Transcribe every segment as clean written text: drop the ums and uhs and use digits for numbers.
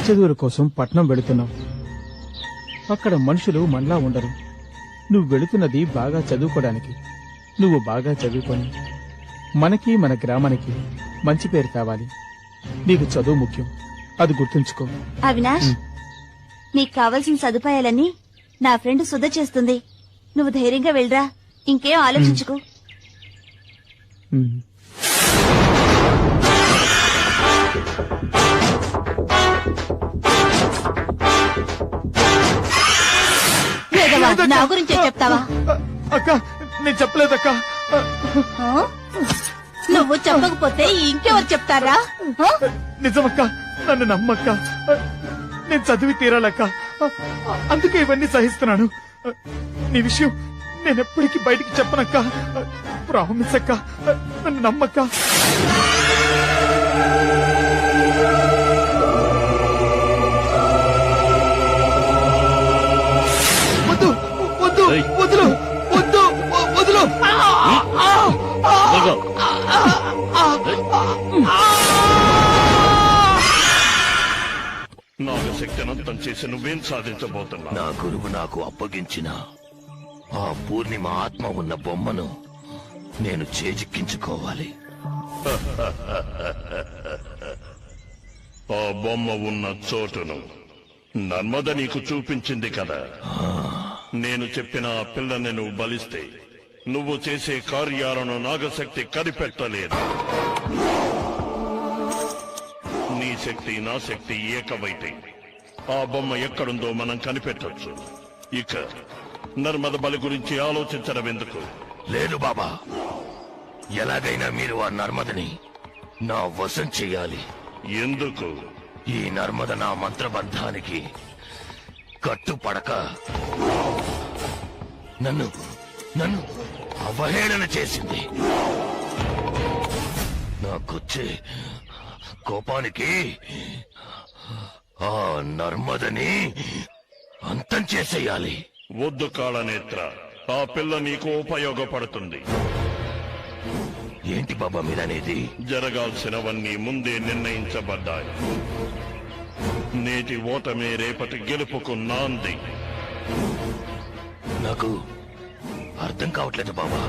చదువుల కోసం పట్నం వెళుతున్నావు. అక్కడ మనుషులు మనలా ఉండరు. నువ్వు వెళుతున్నది బాగా చదువుకోవడానికి. నువ్వు బాగా చదువుకొని మనకి మన గ్రామానికి మంచి పేరు కావాలి. నీకు చదువు ముఖ్యం, అది గుర్తుంచుకో. అవినాష్, నీకు కావలసిన సదుపాయాలన్నీ నా ఫ్రెండ్ సుధ చేస్తుంది. నువ్వు ధైర్యంగా వెళ్ళరా, ఇంకేం ఆలోచించుకో. నా గురించే చెప్తావా? అక్క, నేను చెప్పలేదక్క. నువ్వు చెప్పకపోతే ఇంకెవరు చెప్తారా? నిజమక్క, నన్ను నమ్మక్క. నేను చదివి తీరాలక్క, అందుకే ఇవన్నీ సహిస్తున్నాను. నీ విషయం నేనెప్పటికీ బయటికి చెప్పనక్క. ప్రామిస్ అక్క, నన్ను నమ్మక్క. వద్దు వద్దు వదులు వద్దు వదులు. నాగశక్తినంతం చేసి నువ్వేం సాధించబోతున్నా? నా గురువు నాకు అప్పగించిన ఆ పూర్ణిమ ఆత్మ ఉన్న బొమ్మను నేను చేజిక్కించుకోవాలి. ఆ బొమ్మ ఉన్న చోటును నర్మద నీకు చూపించింది కదా. నేను చెప్పిన ఆ పిల్లని నువ్వు బలిస్తే నువ్వు చేసే కార్యాలను నాగశక్తి కనిపెట్టలేదు. నీ శక్తి నా శక్తి ఏకమైతే ఆ బొమ్మ ఎక్కడుందో మనం కనిపెట్టొచ్చు. ఇక నర్మద బలి గురించి ఆలోచించడం ఎందుకు? లేదు బాబా, ఎలాగైనా మీరు ఆ నర్మదని నా వశం చెయ్యాలి. ఎందుకు? ఈ నర్మద నా మంత్రబంధానికి కట్టుపడక నన్ను నన్ను అవహేళన చేసింది. నాకొచ్చే కోపానికి ఆ నర్మదని అంతం చేసేయాలి. వద్దు కాళనేత్ర, ఆ పిల్ల నీకు ఉపయోగపడుతుంది. ఏంటి బాబా మీరనేది? జరగాల్సినవన్నీ ముందే నిర్ణయించబడ్డాయి. నేటి ఓటమే రేపటి గెలుపుకు నాంది. నాకు అర్థం కావట్లేదు బాబా.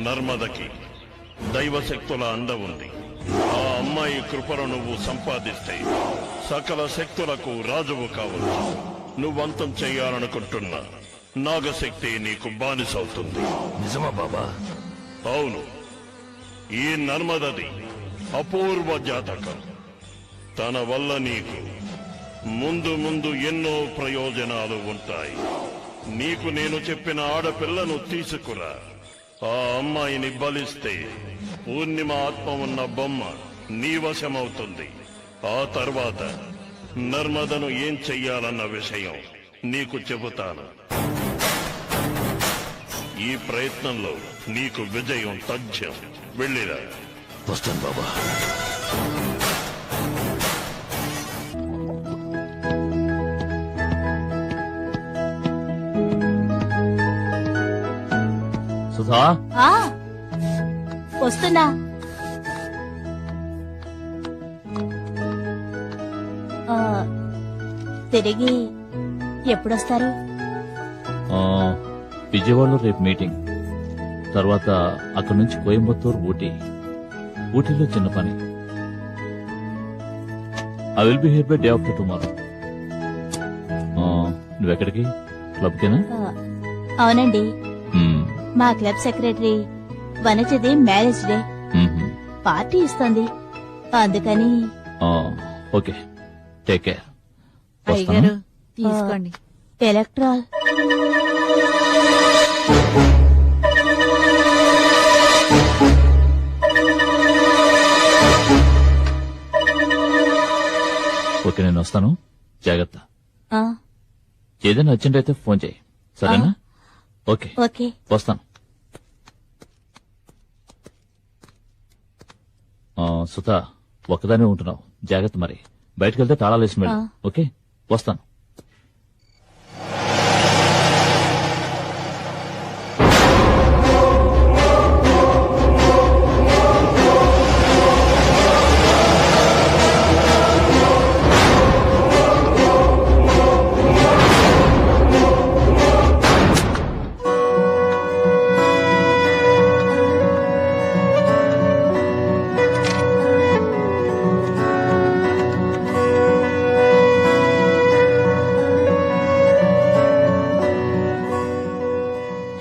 నర్మదకి దైవశక్తుల అండ ఉంది. ఆ అమ్మాయి కృపను నువ్వు సంపాదిస్తే సకల శక్తులకు రాజువు కావచ్చు. నువ్వంతం చేయాలనుకుంటున్న నాగశక్తి నీకు బానిసవుతుంది. నిజమా బాబా? అవును. ఈ నర్మదది అపూర్వ జాతకం. తన వల్ల నీకు ముందు ముందు ఎన్నో ప్రయోజనాలు ఉంటాయి. నీకు నేను చెప్పిన ఆడపిల్లను తీసుకురా. ఆ అమ్మాయిని బలిస్తే పూర్ణిమ ఆత్మ ఉన్న బొమ్మ నీ వశమవుతుంది. ఆ తర్వాత నర్మదను ఏం చెయ్యాలన్న విషయం నీకు చెబుతాను. ఈ ప్రయత్నంలో నీకు విజయం తథ్యం. వెళ్ళిరా. వస్తాను బాబా. సుధా, వస్తున్నా. తిరిగి ఎప్పుడొస్తారు? విజయవాడలో రేపు మీటింగ్, తర్వాత అక్కడి నుంచి కోయంబత్తూరు, ఊటీలో చిన్న పని. I will be here by day after tomorrow. నువ్వెక్కడికి? క్లబ్కేనా? అవునండి, మా క్లబ్ సెక్రటరీ వనజది మ్యారేజ్ డే పార్టీ ఇస్తుంది, అందుకని. Okay, take care. అయ్యగారు తీసుకోండి. ఎలక్ట్రాల్. ఓకే, నేను వస్తాను. జాగ్రత్త. ఏదైనా అర్జెంట్ అయితే ఫోన్ చేయి, సరేనా? ఓకే ఓకే, వస్తాను. సుధా, ఒక్కదానే ఉంటున్నావు, జాగ్రత్త. మరి బయటకు వెళ్తే తాళాలు వేసి వెళ్ళి. ఓకే, వస్తాను.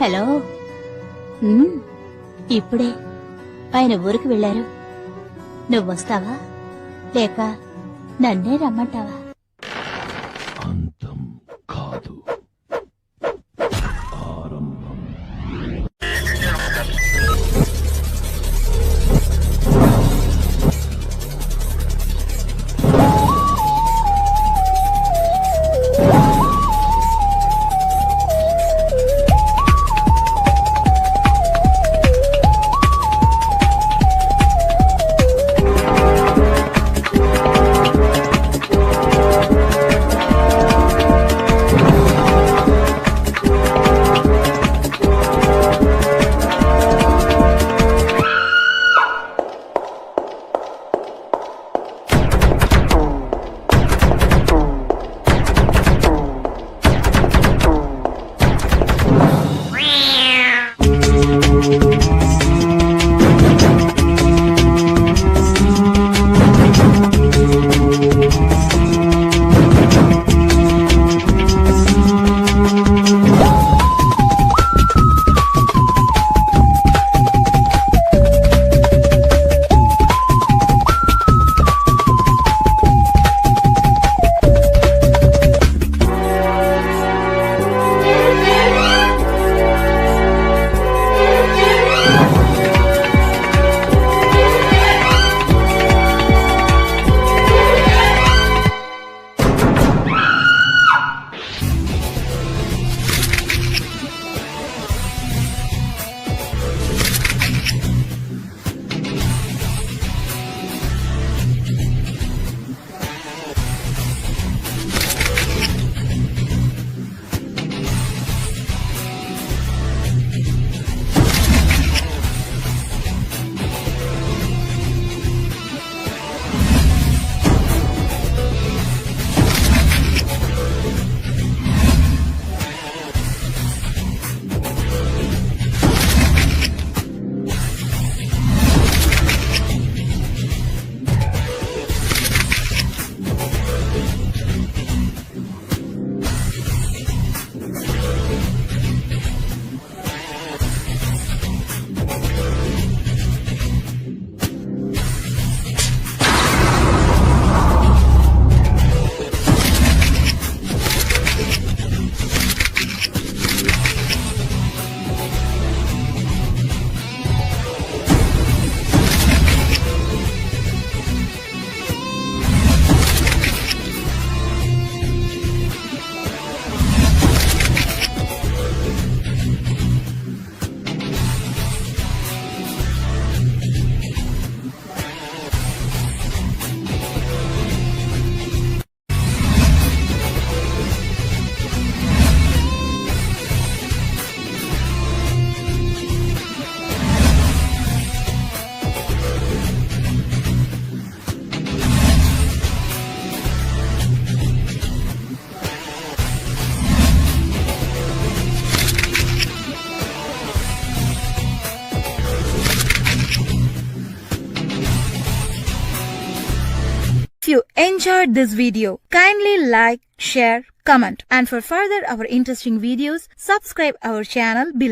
హలో ఇప్పుడే ఆయన ఊరికి వెళ్లారు. నువ్వొస్తావా లేక నన్నే రమ్మంటావా? అంతం కాదు, ఆరంభం. If you enjoyed this video, kindly like, share, comment, and for further our interesting videos, subscribe our channel below.